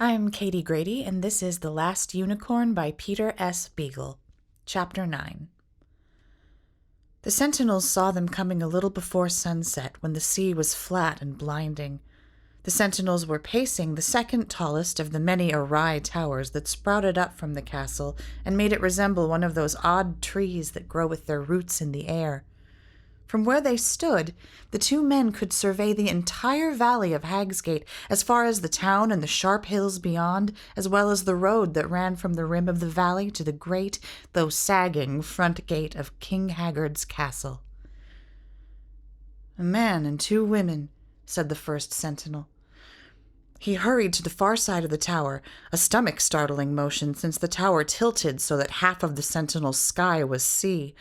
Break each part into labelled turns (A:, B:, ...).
A: I'm Katie Grady, and this is The Last Unicorn by Peter S. Beagle, Chapter 9. The sentinels saw them coming a little before sunset, when the sea was flat and blinding. The sentinels were pacing the second tallest of the many awry towers that sprouted up from the castle and made it resemble one of those odd trees that grow with their roots in the air. From where they stood, the two men could survey the entire valley of Hagsgate as far as the town and the sharp hills beyond, as well as the road that ran from the rim of the valley to the great, though sagging, front gate of King Haggard's castle. "A man and two women," said the first sentinel. He hurried to the far side of the tower, a stomach-startling motion since the tower tilted so that half of the sentinel's sky was sea.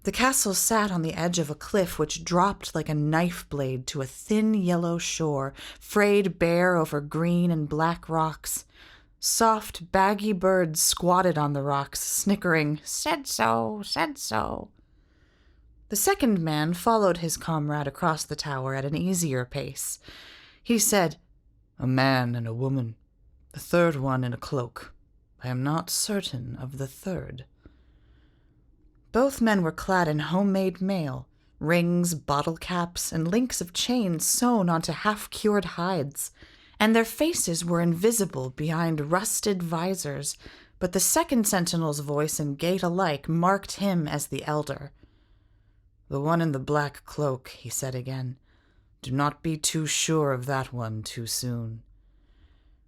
A: The castle sat on the edge of a cliff which dropped like a knife blade to a thin yellow shore, frayed bare over green and black rocks. Soft, baggy birds squatted on the rocks, snickering, "Said so, said so." The second man followed his comrade across the tower at an easier pace. He said, "A man and a woman. The third one in a cloak. I am not certain of the third." Both men were clad in homemade mail, rings, bottle caps, and links of chains sewn onto half-cured hides, and their faces were invisible behind rusted visors, but the second sentinel's voice and gait alike marked him as the elder. "The one in the black cloak," he said again. "Do not be too sure of that one too soon."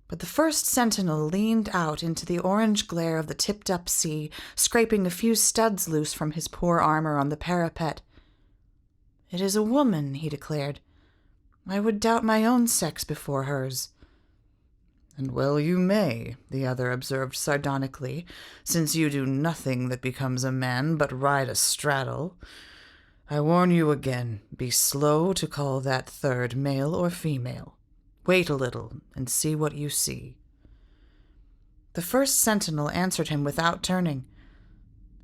A: But the first sentinel leaned out into the orange glare of the tipped-up sea, scraping a few studs loose from his poor armor on the parapet. "It is a woman," he declared. "I would doubt my own sex before hers." "And well you may," the other observed sardonically, "since you do nothing that becomes a man but ride a straddle. I warn you again, be slow to call that third male or female. Wait a little, and see what you see." The first sentinel answered him without turning.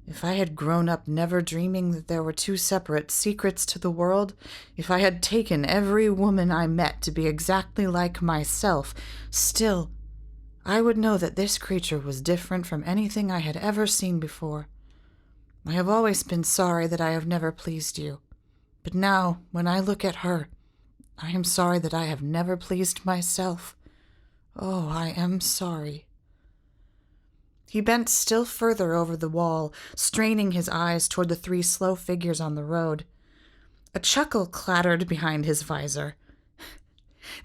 A: "If I had grown up never dreaming that there were two separate secrets to the world, if I had taken every woman I met to be exactly like myself, still, I would know that this creature was different from anything I had ever seen before. I have always been sorry that I have never pleased you, but now, when I look at her, I am sorry that I have never pleased myself. Oh, I am sorry." He bent still further over the wall, straining his eyes toward the three slow figures on the road. A chuckle clattered behind his visor.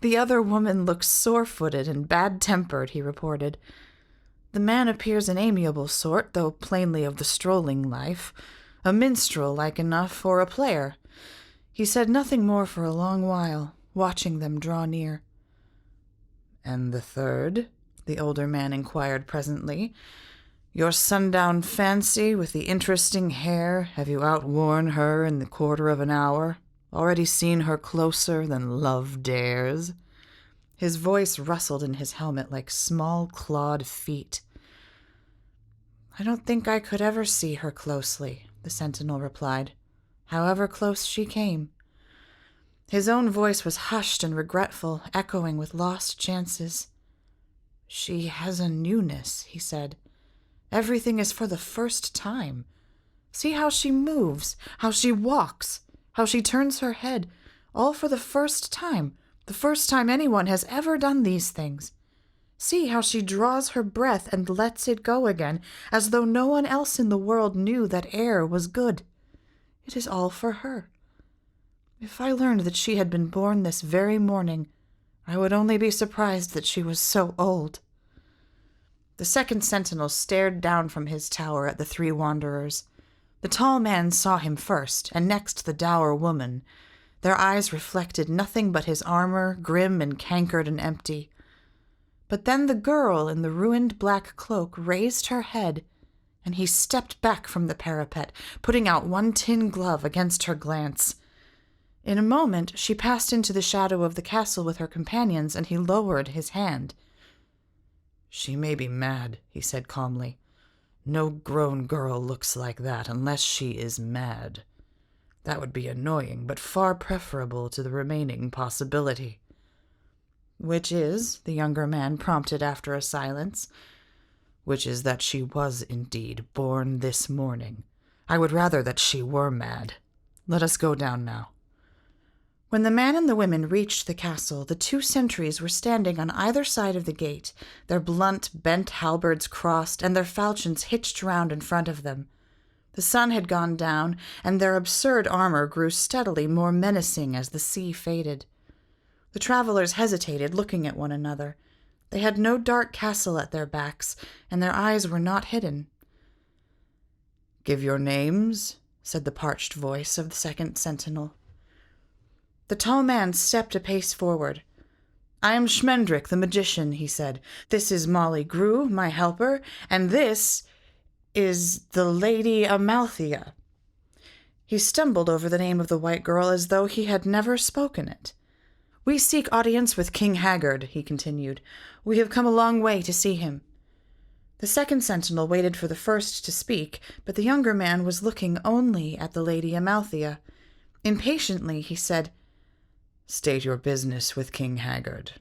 A: "The other woman looks sore-footed and bad-tempered," he reported. "The man appears an amiable sort, though plainly of the strolling life, a minstrel like enough, or a player." He said nothing more for a long while, watching them draw near. "And the third?" the older man inquired presently. "Your sundown fancy with the interesting hair, have you outworn her in the quarter of an hour? Already seen her closer than love dares?" His voice rustled in his helmet like small clawed feet. "I don't think I could ever see her closely," the sentinel replied, "however close she came." His own voice was hushed and regretful, echoing with lost chances. "She has a newness," he said. "Everything is for the first time. See how she moves, how she walks, how she turns her head, all for the first time anyone has ever done these things. See how she draws her breath and lets it go again, as though no one else in the world knew that air was good. It is all for her. If I learned that she had been born this very morning, I would only be surprised that she was so old." The second sentinel stared down from his tower at the three wanderers. The tall man saw him first, and next the dour woman. Their eyes reflected nothing but his armor, grim and cankered and empty. But then the girl in the ruined black cloak raised her head, and he stepped back from the parapet, putting out one tin glove against her glance. In a moment she passed into the shadow of the castle with her companions, and he lowered his hand. "She may be mad," he said calmly. "No grown girl looks like that unless she is mad. That would be annoying, but far preferable to the remaining possibility. "Which is?" the younger man prompted after a silence. "Which is that she was indeed born this morning. I would rather that she were mad. Let us go down now." When the man and the women reached the castle, the 2 sentries were standing on either side of the gate, their blunt, bent halberds crossed and their falchions hitched round in front of them. The sun had gone down, and their absurd armor grew steadily more menacing as the sea faded. The travelers hesitated, looking at one another. They had no dark castle at their backs, and their eyes were not hidden. "Give your names," said the parched voice of the second sentinel. The tall man stepped a pace forward. "I am Schmendrick, the magician," he said. "This is Molly Grew, my helper, and this is the Lady Amalthea." He stumbled over the name of the white girl as though he had never spoken it. "We seek audience with King Haggard," he continued. "We have come a long way to see him." The second sentinel waited for the first to speak, but the younger man was looking only at the Lady Amalthea. Impatiently he said, "State your business with King Haggard."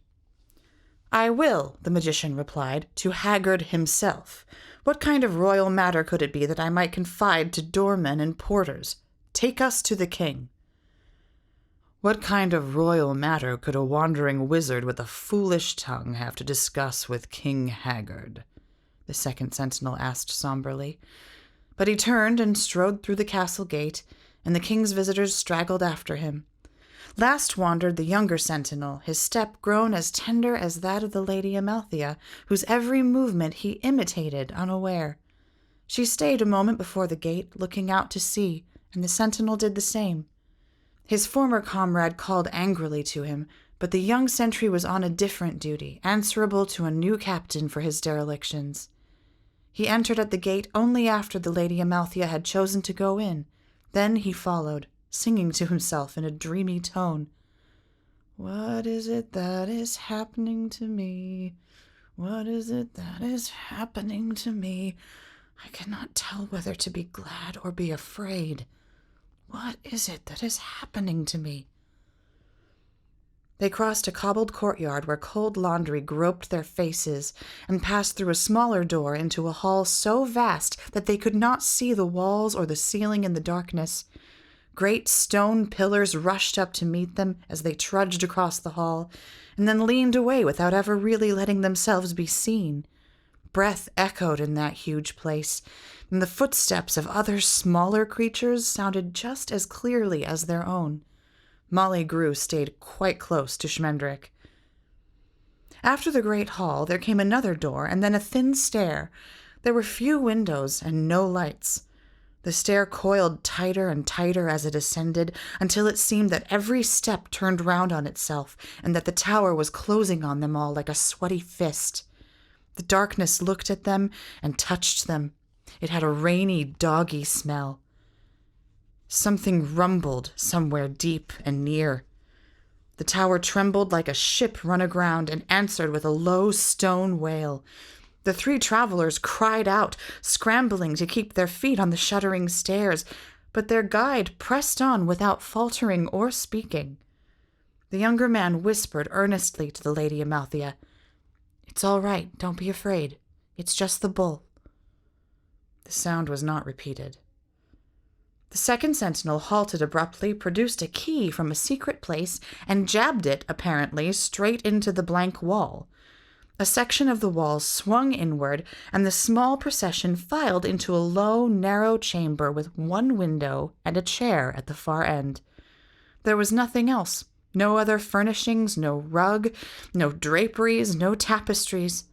A: "I will," the magician replied, "to Haggard himself. What kind of royal matter could it be that I might confide to doormen and porters? Take us to the king." "What kind of royal matter could a wandering wizard with a foolish tongue have to discuss with King Haggard?" the second sentinel asked somberly. But he turned and strode through the castle gate, and the king's visitors straggled after him. Last wandered the younger sentinel, his step grown as tender as that of the Lady Amalthea, whose every movement he imitated unaware. She stayed a moment before the gate, looking out to sea, and the sentinel did the same. His former comrade called angrily to him, but the young sentry was on a different duty, answerable to a new captain for his derelictions. He entered at the gate only after the Lady Amalthea had chosen to go in. Then he followed, singing to himself in a dreamy tone. "What is it that is happening to me? What is it that is happening to me? I cannot tell whether to be glad or be afraid. What is it that is happening to me?" They crossed a cobbled courtyard where cold laundry groped their faces, and passed through a smaller door into a hall so vast that they could not see the walls or the ceiling in the darkness. Great stone pillars rushed up to meet them as they trudged across the hall, and then leaned away without ever really letting themselves be seen. Breath echoed in that huge place, and the footsteps of other smaller creatures sounded just as clearly as their own. Molly Grew stayed quite close to Schmendrick. After the great hall, there came another door, and then a thin stair. There were few windows and no lights. The stair coiled tighter and tighter as it ascended, until it seemed that every step turned round on itself, and that the tower was closing on them all like a sweaty fist. The darkness looked at them and touched them. It had a rainy, doggy smell. Something rumbled somewhere deep and near. The tower trembled like a ship run aground and answered with a low stone wail. The 3 travelers cried out, scrambling to keep their feet on the shuddering stairs, but their guide pressed on without faltering or speaking. The younger man whispered earnestly to the Lady Amalthea, "It's all right, don't be afraid. It's just the bull." The sound was not repeated. The second sentinel halted abruptly, produced a key from a secret place, and jabbed it, apparently, straight into the blank wall. A section of the wall swung inward, and the small procession filed into a low, narrow chamber with one window and a chair at the far end. There was nothing else. No other furnishings, no rug, no draperies, no tapestries.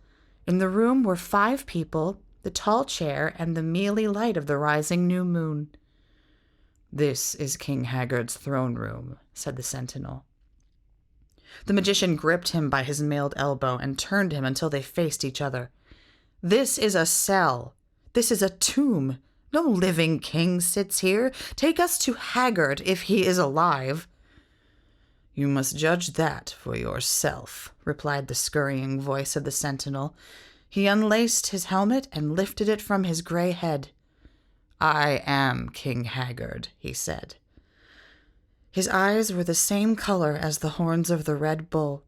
A: In the room were 5 people, the tall chair, and the mealy light of the rising new moon. "This is King Haggard's throne room," said the sentinel. The magician gripped him by his mailed elbow and turned him until they faced each other. "This is a cell. This is a tomb. No living king sits here. Take us to Haggard if he is alive." "You must judge that for yourself," replied the scurrying voice of the sentinel. He unlaced his helmet and lifted it from his gray head. "I am King Haggard," he said. His eyes were the same color as the horns of the red bull.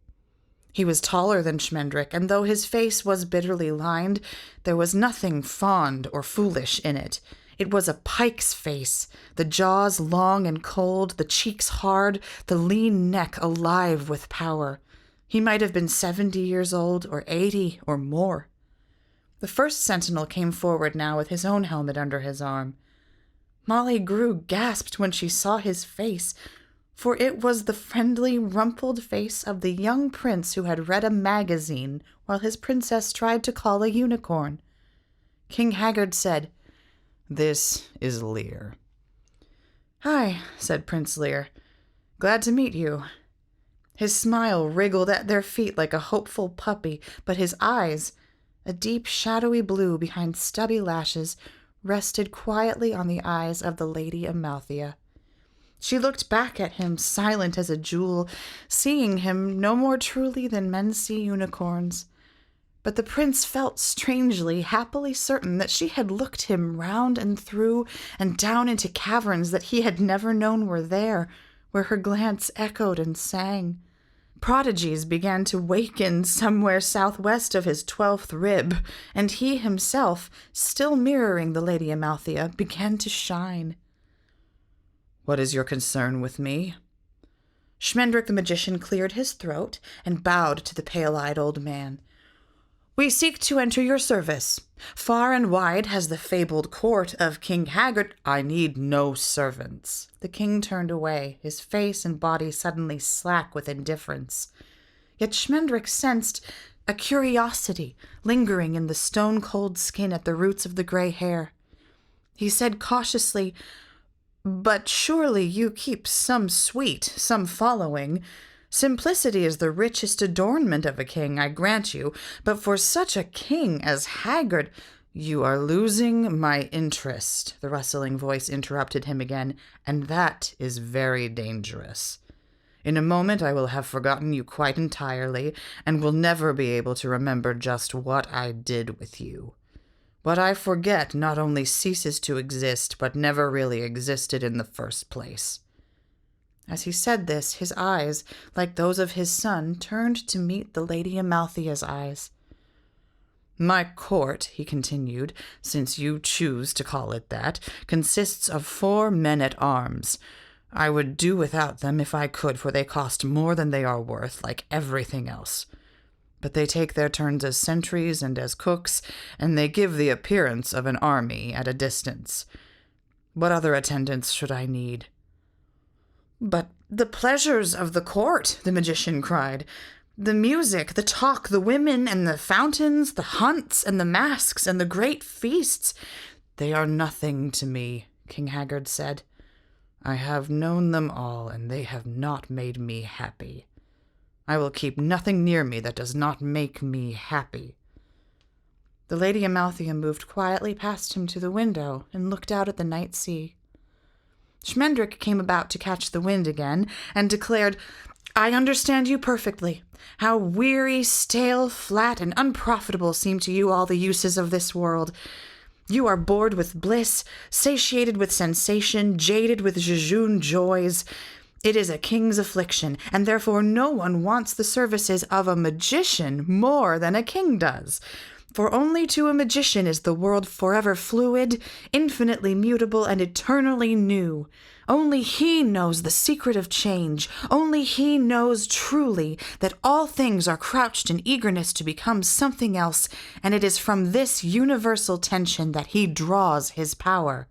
A: He was taller than Schmendrick, and though his face was bitterly lined, there was nothing fond or foolish in it. It was a pike's face, the jaws long and cold, the cheeks hard, the lean neck alive with power. He might have been 70 years old, or 80, or more. The first sentinel came forward now with his own helmet under his arm. Molly Grew gasped when she saw his face, for it was the friendly, rumpled face of the young prince who had read a magazine while his princess tried to call a unicorn. King Haggard said, "This is Lear." "Hi," said Prince Lear. "Glad to meet you." His smile wriggled at their feet like a hopeful puppy, but his eyes, a deep shadowy blue behind stubby lashes, rested quietly on the eyes of the Lady Amalthea. She looked back at him, silent as a jewel, seeing him no more truly than men see unicorns. But the prince felt strangely, happily certain that she had looked him round and through and down into caverns that he had never known were there, where her glance echoed and sang. Prodigies began to waken somewhere southwest of his 12th rib, and he himself, still mirroring the Lady Amalthea, began to shine. "What is your concern with me?" Schmendrick the magician cleared his throat and bowed to the pale-eyed old man. "We seek to enter your service. Far and wide has the fabled court of King Haggard—" "I need no servants." The king turned away, his face and body suddenly slack with indifference. Yet Schmendrick sensed a curiosity lingering in the stone-cold skin at the roots of the gray hair. He said cautiously, "But surely you keep some suite, some following. Simplicity is the richest adornment of a king, I grant you, but for such a king as Haggard—" "You are losing my interest," the rustling voice interrupted him again, "and that is very dangerous. In a moment I will have forgotten you quite entirely, and will never be able to remember just what I did with you. What I forget not only ceases to exist, but never really existed in the first place." As he said this, his eyes, like those of his son, turned to meet the Lady Amalthea's eyes. "My court," he continued, "since you choose to call it that, consists of 4 men-at-arms. I would do without them if I could, for they cost more than they are worth, like everything else. But they take their turns as sentries and as cooks, and they give the appearance of an army at a distance. What other attendants should I need?" "But the pleasures of the court," the magician cried. "The music, the talk, the women and the fountains, the hunts and the masks and the great feasts—" "They are nothing to me," King Haggard said. "I have known them all, and they have not made me happy. I will keep nothing near me that does not make me happy." The Lady Amalthea moved quietly past him to the window and looked out at the night sea. Schmendrick came about to catch the wind again, and declared, "I understand you perfectly. How weary, stale, flat, and unprofitable seem to you all the uses of this world. You are bored with bliss, satiated with sensation, jaded with jejune joys. It is a king's affliction, and therefore no one wants the services of a magician more than a king does. For only to a magician is the world forever fluid, infinitely mutable, and eternally new. Only he knows the secret of change. Only he knows truly that all things are crouched in eagerness to become something else, and it is from this universal tension that he draws his power.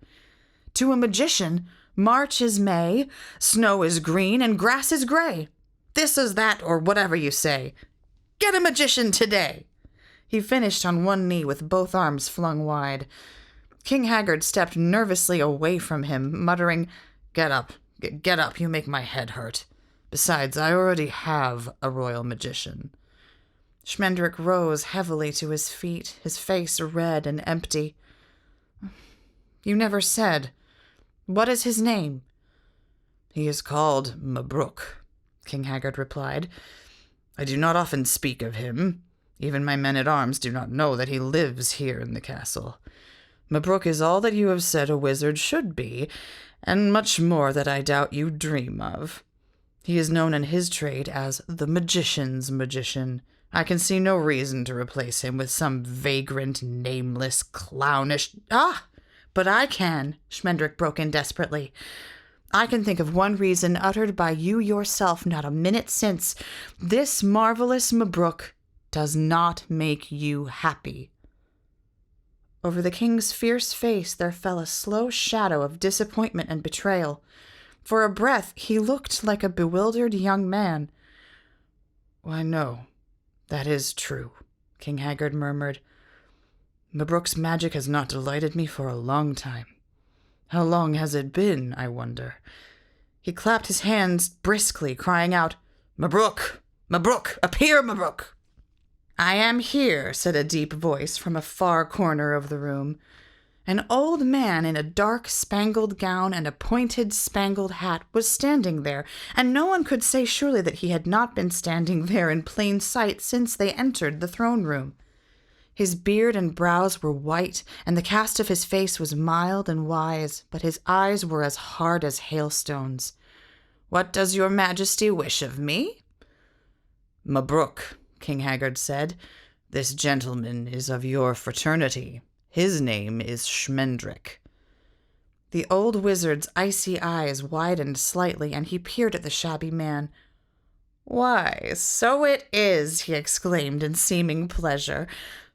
A: To a magician, March is May, snow is green, and grass is gray. This is that, or whatever you say. Get a magician today." He finished on one knee with both arms flung wide. King Haggard stepped nervously away from him, muttering, "Get up, get up, you make my head hurt. Besides, I already have a royal magician." Schmendrick rose heavily to his feet, his face red and empty. "You never said. What is his name?" "He is called Mabrook," King Haggard replied. "I do not often speak of him. Even my men-at-arms do not know that he lives here in the castle. Mabrook is all that you have said a wizard should be, and much more that I doubt you dream of. He is known in his trade as the magician's magician. I can see no reason to replace him with some vagrant, nameless, clownish— Ah! But I can, Schmendrick broke in desperately. I can think of one reason uttered by you yourself not a minute since. This marvelous Mabrook does not make you happy. Over the king's fierce face there fell a slow shadow of disappointment and betrayal. For a breath he looked like a bewildered young man. Why, no, that is true, King Haggard murmured. Mabrook's magic has not delighted me for a long time. How long has it been, I wonder? He clapped his hands briskly, crying out, Mabrook! Mabrook! Appear, Mabrook! I am here, said a deep voice from a far corner of the room. An old man in a dark spangled gown and a pointed spangled hat was standing there, and no one could say surely that he had not been standing there in plain sight since they entered the throne room. His beard and brows were white, and the cast of his face was mild and wise, but his eyes were as hard as hailstones. What does your majesty wish of me? Mabrook, King Haggard said, this gentleman is of your fraternity. His name is Schmendrick. The old wizard's icy eyes widened slightly, and he peered at the shabby man. Why, so it is, he exclaimed in seeming pleasure.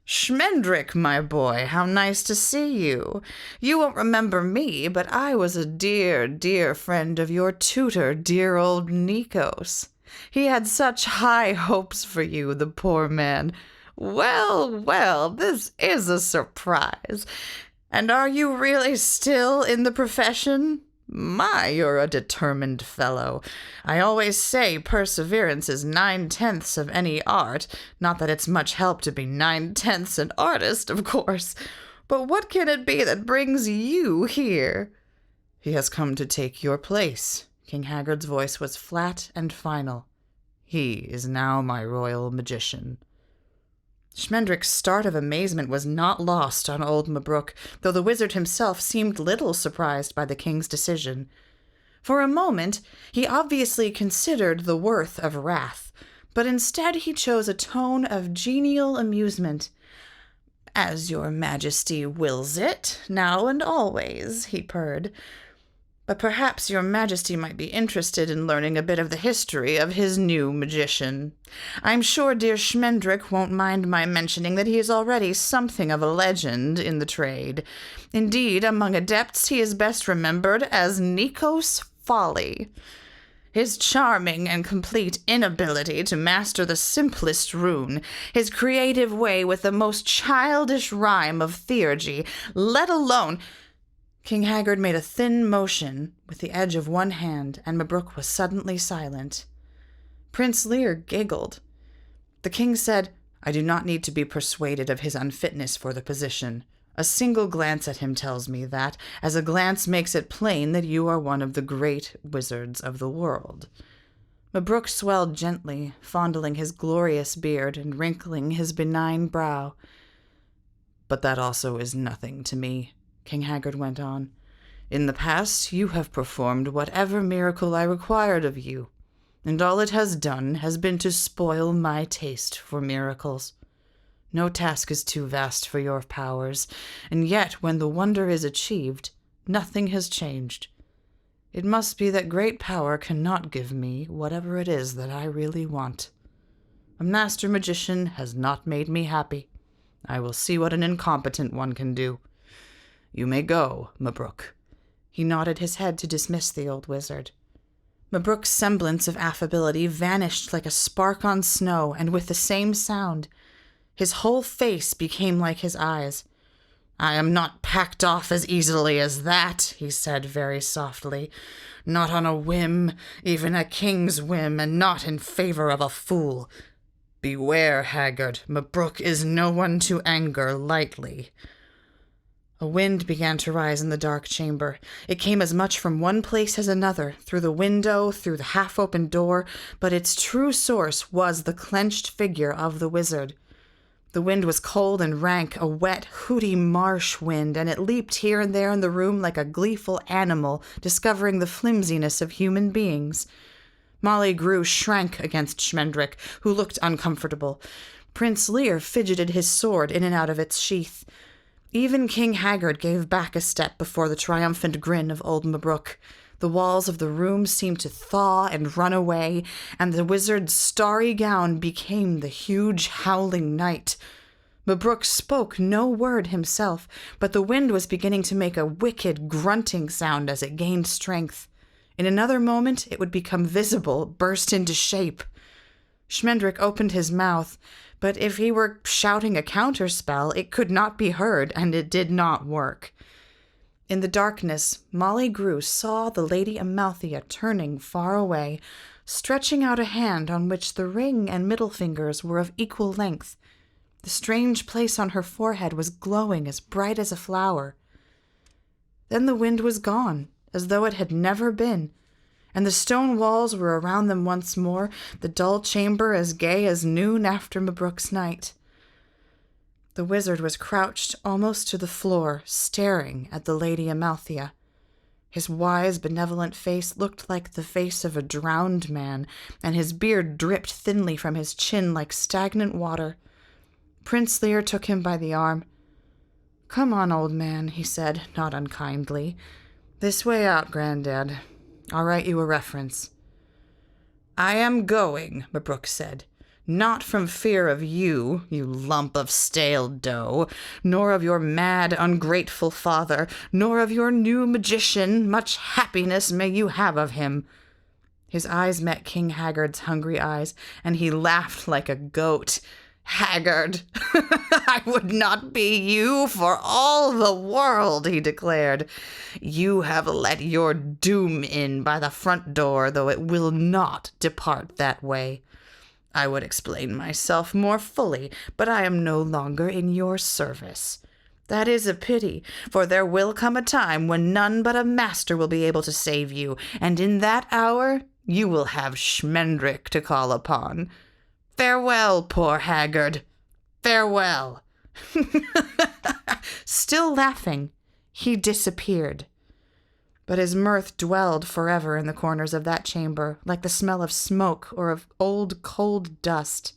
A: Schmendrick, my boy, how nice to see you. You won't remember me, but I was a dear, dear friend of your tutor, dear old Nikos. He had such high hopes for you, the poor man. Well, well, this is a surprise. And are you really still in the profession? My, you're a determined fellow. I always say perseverance is 9/10 of any art. Not that it's much help to be 9/10 an artist, of course. But what can it be that brings you here? He has come to take your place. King Haggard's voice was flat and final. He is now my royal magician. Schmendrick's start of amazement was not lost on old Mabrook, though the wizard himself seemed little surprised by the king's decision. For a moment, he obviously considered the worth of wrath, but instead he chose a tone of genial amusement. As your majesty wills it, now and always, he purred. But perhaps your majesty might be interested in learning a bit of the history of his new magician. I'm sure dear Schmendrick won't mind my mentioning that he is already something of a legend in the trade. Indeed, among adepts he is best remembered as Nikos Folly. His charming and complete inability to master the simplest rune, his creative way with the most childish rhyme of theurgy, let alone— King Haggard made a thin motion with the edge of one hand, and Mabrook was suddenly silent. Prince Lear giggled. The king said, I do not need to be persuaded of his unfitness for the position. A single glance at him tells me that, as a glance makes it plain that you are one of the great wizards of the world. Mabrook swelled gently, fondling his glorious beard and wrinkling his benign brow. But that also is nothing to me, King Haggard went on. In the past, you have performed whatever miracle I required of you, and all it has done has been to spoil my taste for miracles. No task is too vast for your powers, and yet when the wonder is achieved, nothing has changed. It must be that great power cannot give me whatever it is that I really want. A master magician has not made me happy. I will see what an incompetent one can do. You may go, Mabrook. He nodded his head to dismiss the old wizard. Mabrook's semblance of affability vanished like a spark on snow, and with the same sound. His whole face became like his eyes. I am not packed off as easily as that, he said very softly. Not on a whim, even a king's whim, and not in favor of a fool. Beware, Haggard, Mabrook is no one to anger lightly. A wind began to rise in the dark chamber. It came as much from one place as another, through the window, through the half-open door, but its true source was the clenched figure of the wizard. The wind was cold and rank, a wet, hooty marsh wind, and it leaped here and there in the room like a gleeful animal discovering the flimsiness of human beings. Molly Grew shrank against Schmendrick, who looked uncomfortable. Prince Lear fidgeted his sword in and out of its sheath. Even King Haggard gave back a step before the triumphant grin of old Mabrook. The walls of the room seemed to thaw and run away, and the wizard's starry gown became the huge howling night. Mabrook spoke no word himself, but the wind was beginning to make a wicked grunting sound as it gained strength. In another moment it would become visible, burst into shape. Schmendrick opened his mouth, but if he were shouting a counterspell, it could not be heard, and it did not work. In the darkness, Molly Grew saw the Lady Amalthea turning far away, stretching out a hand on which the ring and middle fingers were of equal length. The strange place on her forehead was glowing as bright as a flower. Then the wind was gone, as though it had never been, and the stone walls were around them once more, the dull chamber as gay as noon after Mabrook's night. The wizard was crouched almost to the floor, staring at the Lady Amalthea. His wise, benevolent face looked like the face of a drowned man, and his beard dripped thinly from his chin like stagnant water. Prince Lear took him by the arm. "Come on, old man," he said, not unkindly. "This way out, Granddad. I'll write you a reference." "I am going," Mabrook said. "Not from fear of you, you lump of stale dough, nor of your mad, ungrateful father, nor of your new magician. Much happiness may you have of him." His eyes met King Haggard's hungry eyes, and he laughed like a goat. "Haggard, I would not be you for all the world," he declared. "You have let your doom in by the front door, though it will not depart that way. I would explain myself more fully, but I am no longer in your service. That is a pity, for there will come a time when none but a master will be able to save you, and in that hour you will have Schmendrick to call upon. Farewell, poor Haggard. Farewell." Still laughing, he disappeared. But his mirth dwelled forever in the corners of that chamber, like the smell of smoke or of old cold dust.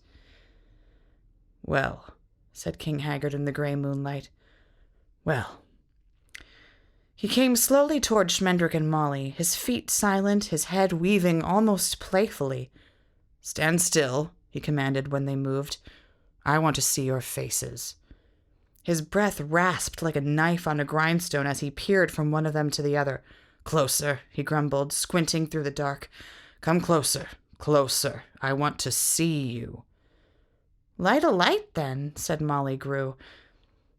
A: "Well," said King Haggard in the grey moonlight. "Well." He came slowly toward Schmendrick and Molly, his feet silent, his head weaving almost playfully. "Stand still," he commanded when they moved. "I want to see your faces." His breath rasped like a knife on a grindstone as he peered from one of them to the other. "Closer," he grumbled, squinting through the dark. "Come closer, closer. I want to see you." "Light a light, then," said Molly Grew.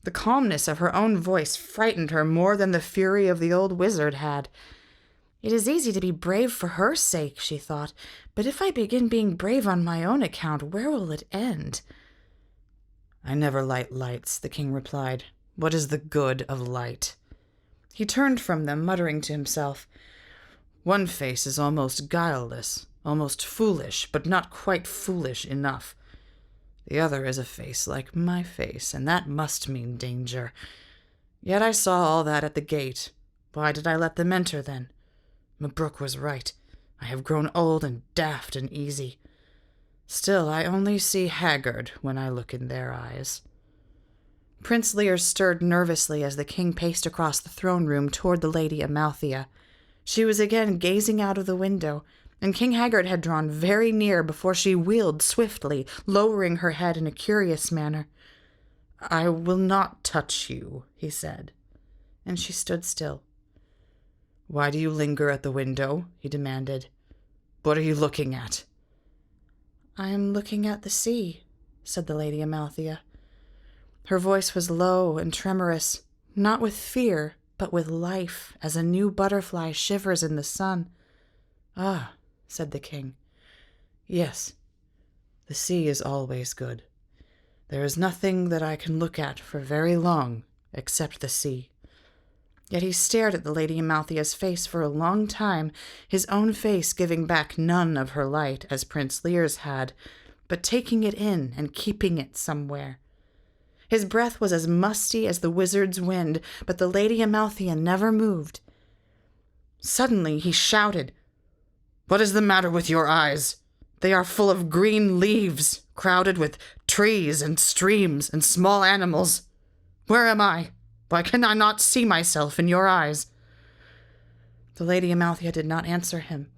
A: The calmness of her own voice frightened her more than the fury of the old wizard had. "It is easy to be brave for her sake," she thought, "but if I begin being brave on my own account, where will it end?" "I never light lights," the king replied. "What is the good of light?" He turned from them, muttering to himself. "One face is almost guileless, almost foolish, but not quite foolish enough. The other is a face like my face, and that must mean danger. Yet I saw all that at the gate. Why did I let them enter, then? Mabrook was right. I have grown old and daft and easy. Still, I only see Haggard when I look in their eyes." Prince Lear stirred nervously as the king paced across the throne room toward the Lady Amalthea. She was again gazing out of the window, and King Haggard had drawn very near before she wheeled swiftly, lowering her head in a curious manner. "I will not touch you," he said, and she stood still. "Why do you linger at the window?" he demanded. "What are you looking at?" "I am looking at the sea," said the Lady Amalthea. Her voice was low and tremorous, not with fear, but with life, as a new butterfly shivers in the sun. "Ah," said the king. "Yes, the sea is always good. There is nothing that I can look at for very long except the sea." Yet he stared at the Lady Amalthea's face for a long time, his own face giving back none of her light, as Prince Lear's had, but taking it in and keeping it somewhere. His breath was as musty as the wizard's wind, but the Lady Amalthea never moved. Suddenly he shouted,
B: What is the matter with your eyes? They are full of green leaves, crowded with trees and streams and small animals. Where am I? Why can I not see myself in your eyes?"
A: The Lady Amalthea did not answer him.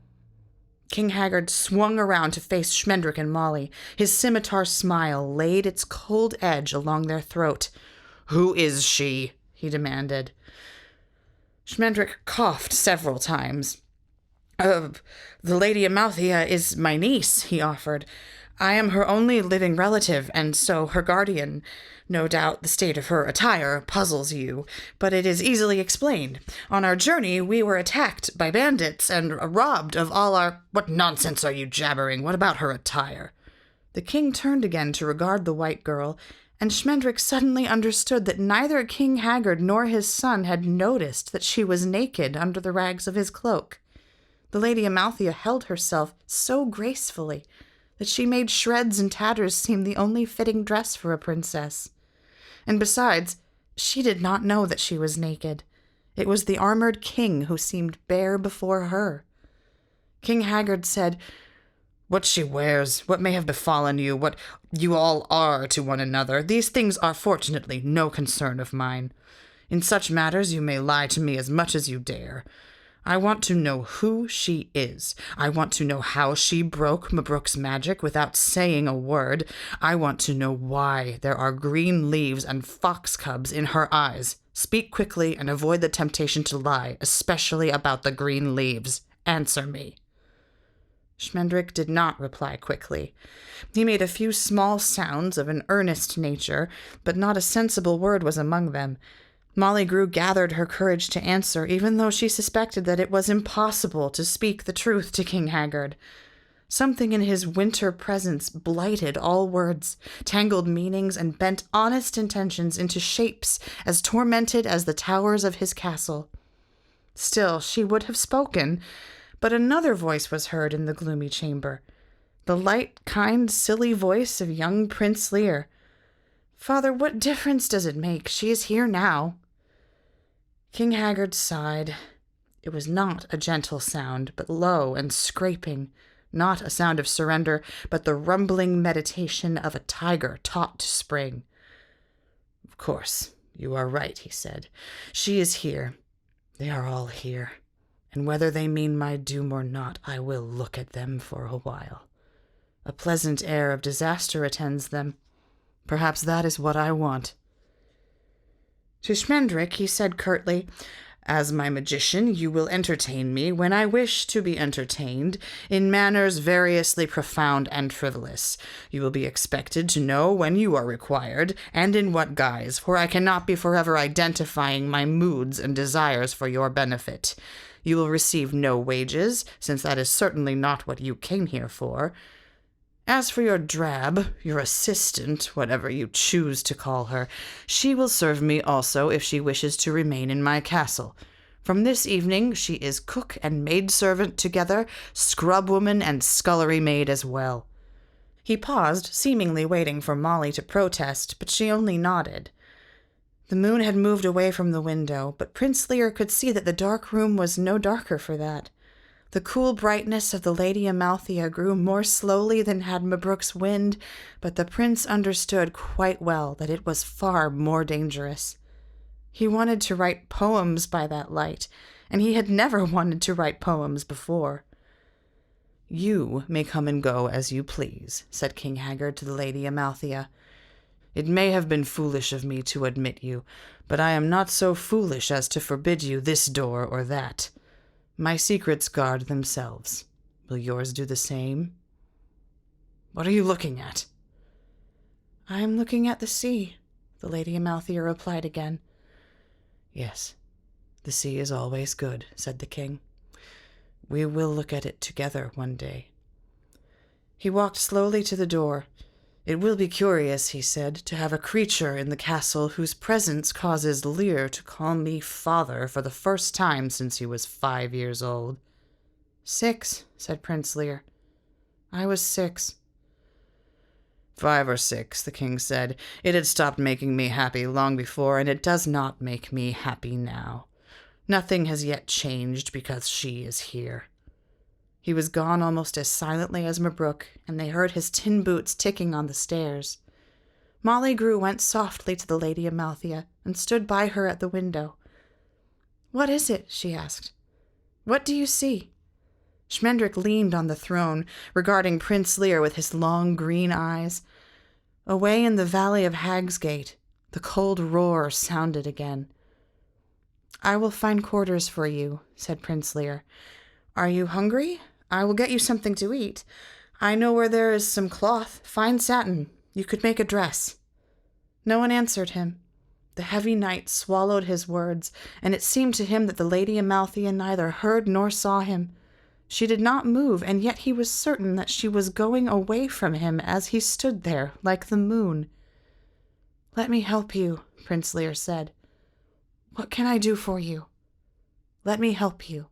A: King Haggard swung around to face Schmendrick and Molly. His scimitar smile laid its cold edge along their throat.
B: "Who is she?" he demanded.
A: Schmendrick coughed several times. The Lady Amalthea is my niece," he offered. "I am her only living relative, and so her guardian. No doubt the state of her attire puzzles you, but it is easily explained. On our journey, we were attacked by bandits and robbed of all our—"
B: "What nonsense are you jabbering? What about her attire?"
A: The king turned again to regard the white girl, and Schmendrick suddenly understood that neither King Haggard nor his son had noticed that she was naked under the rags of his cloak. The Lady Amalthea held herself so gracefully that she made shreds and tatters seem the only fitting dress for a princess. And besides, she did not know that she was naked. It was the armored king who seemed bare before her. King Haggard said,
B: "What she wears, what may have befallen you, what you all are to one another, these things are fortunately no concern of mine. In such matters you may lie to me as much as you dare. I want to know who she is. I want to know how she broke Mabrouk's magic without saying a word. I want to know why there are green leaves and fox cubs in her eyes. Speak quickly and avoid the temptation to lie, especially about the green leaves. Answer me."
A: Schmendrick did not reply quickly. He made a few small sounds of an earnest nature, but not a sensible word was among them. Molly Grew gathered her courage to answer, even though she suspected that it was impossible to speak the truth to King Haggard. Something in his winter presence blighted all words, tangled meanings, and bent honest intentions into shapes as tormented as the towers of his castle. Still, she would have spoken, but another voice was heard in the gloomy chamber. The light, kind, silly voice of young Prince Lear. "Father, what difference does it make? She is here now." King Haggard sighed. It was not a gentle sound, but low and scraping. Not a sound of surrender, but the rumbling meditation of a tiger taught to spring. "Of course, you are right," he said. "She is here. They are all here. And whether they mean my doom or not, I will look at them for a while. A pleasant air of disaster attends them. Perhaps that is what I want." To Schmendrick he said curtly, "As my magician, you will entertain me when I wish to be entertained, in manners variously profound and frivolous. You will be expected to know when you are required, and in what guise, for I cannot be forever identifying my moods and desires for your benefit. You will receive no wages, since that is certainly not what you came here for. As for your drab, your assistant, whatever you choose to call her, she will serve me also if she wishes to remain in my castle. From this evening she is cook and maidservant together, scrubwoman and scullery maid as well." He paused, seemingly waiting for Molly to protest, but she only nodded. The moon had moved away from the window, but Prince Lear could see that the dark room was no darker for that. The cool brightness of the Lady Amalthea grew more slowly than had Mabrouk's wind, but the prince understood quite well that it was far more dangerous. He wanted to write poems by that light, and he had never wanted to write poems before. "You may come and go as you please," said King Haggard to the Lady Amalthea. "It may have been foolish of me to admit you, but I am not so foolish as to forbid you this door or that. My secrets guard themselves. Will yours do the same?" "What are you looking at?" "I am looking at the sea," the Lady Amalthea replied again. "Yes, the sea is always good," said the king. "We will look at it together one day." He walked slowly to the door. "It will be curious," he said, "to have a creature in the castle whose presence causes Lear to call me father for the first time since he was 5 years old." 6, said Prince Lear. "I was 6.
B: 5 or 6, the king said. "It had stopped making me happy long before, and it does not make me happy now. Nothing has yet changed because she is here."
A: He was gone almost as silently as Mabrook, and they heard his tin boots ticking on the stairs. Molly Grew went softly to the Lady Amalthea and stood by her at the window. "What is it?" she asked. "What do you see?" Schmendrick leaned on the throne, regarding Prince Lear with his long green eyes. Away in the valley of Hagsgate, the cold roar sounded again. "I will find quarters for you," said Prince Lear. "Are you hungry? I will get you something to eat. I know where there is some cloth, fine satin. You could make a dress." No one answered him. The heavy night swallowed his words, and it seemed to him that the Lady Amalthea neither heard nor saw him. She did not move, and yet he was certain that she was going away from him as he stood there, like the moon. "Let me help you," Prince Lear said. "What can I do for you?" "Let me help you."